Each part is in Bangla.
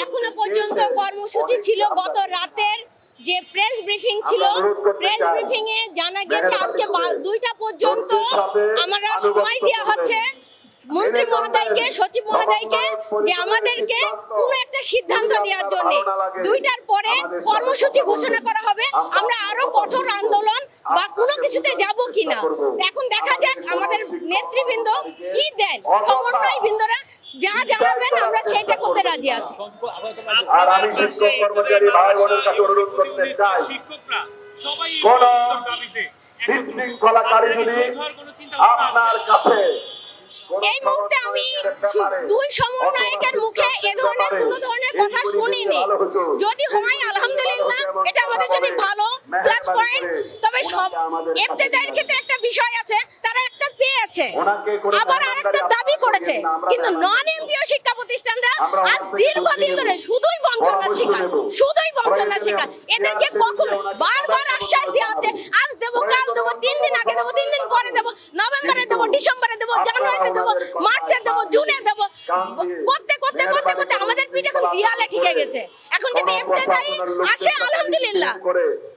এখনো পর্যন্ত কর্মসূচি ছিল গত রাতের যে প্রেস ব্রিফিং ছিল, প্রেস ব্রিফিং এ জানা গেছে আজকে 2টা পর্যন্ত আমরা সময় দেওয়া হচ্ছে মন্ত্রী মহোদয়কে, সচিব মহোদয়কে, যে আমাদেরকে কোনো একটা সিদ্ধান্ত দেওয়ার জন্য। 2টার পরে কর্মসূচি ঘোষণা করা হবে, আমরা আরো কঠোর আন্দোলন বা কোনো কিছুতে যাব কিনা এখন দেখা যাক। আমাদের নেতৃবৃন্দ কি দেন, সমন্বয় বৃন্দরা যা জানাবেন আমরা সেটা করতে রাজি আছি। আর আমি শিক্ষক কর্মচারী ভাই বোনের কাছে অনুরোধ করতে চাই, কোন বিশৃঙ্খলাকারী যদি আপনার কাছে এই মুহূর্তে আমি 2 সমন্বয়কের মুখে এ ধরনের কোনো ধরনের কথা শুনিনি। যদি হয় আলহামদুলিল্লাহ, এটা আমাদের জন্য ভালো প্লাস পয়েন্ট। তবে সব ইফতেদায়ের ক্ষেত্রে একটা বিষয় আছে, তারা একটা পেয়েছে আবার আরেকটা দাবি করেছে, কিন্তু নন এমপিও শিক্ষা প্রতিষ্ঠানরা আজ দীর্ঘদিন ধরে শুধুই বঞ্চনার শিকার, শুধুই বঞ্চনার শিকার। এদেরকে কখন বারবার আশ্বাস দেওয়া হচ্ছে আজ দেবো, কাল দেবো, 3 দিন আগে দেবো, 3 দিন পরে দেবো, নভেম্বরে দেবো, ডিসেম্বরে দেবো, জানুয়ারিতে দেবো, মার্চে দেবো, জুনে দেবো, করতে করতে করতে করতে আমাদের পিঠ এখন দিয়ালে ঠিকে গেছে। এখন যদি ইফতেদায়ী আসে আলহামদুলিল্লাহ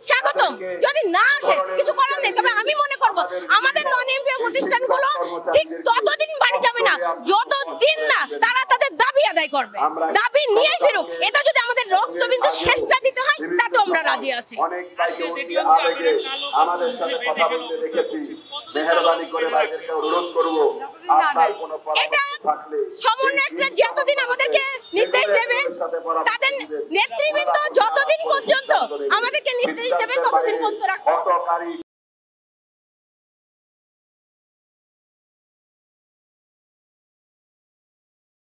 স্বাগতম, যদি না আসে কিছু করার নেই। তবে আমি মনে করব আমাদের নন এমপিও প্রতিষ্ঠানগুলো ঠিক ততদিন বাড়ি যাবে না যতদিন না তারা তাদের দাবি আদায় করবে, দাবি নিয়ে ফিরুক। এটা যদি আমাদের রক্তবিন্দু শেষটা দিতে হয় তাতে আমরা রাজি আছি। আমাদের সাথে কথা বলতে দেখেছি, মেহেরবানি করে ভাইদেরকে অনুরোধ করব, আপনার কোনো পরামর্শ থাকলে সমন্বয়করা যতদিন আমাদেরকে নির্দেশ দেবে তাদের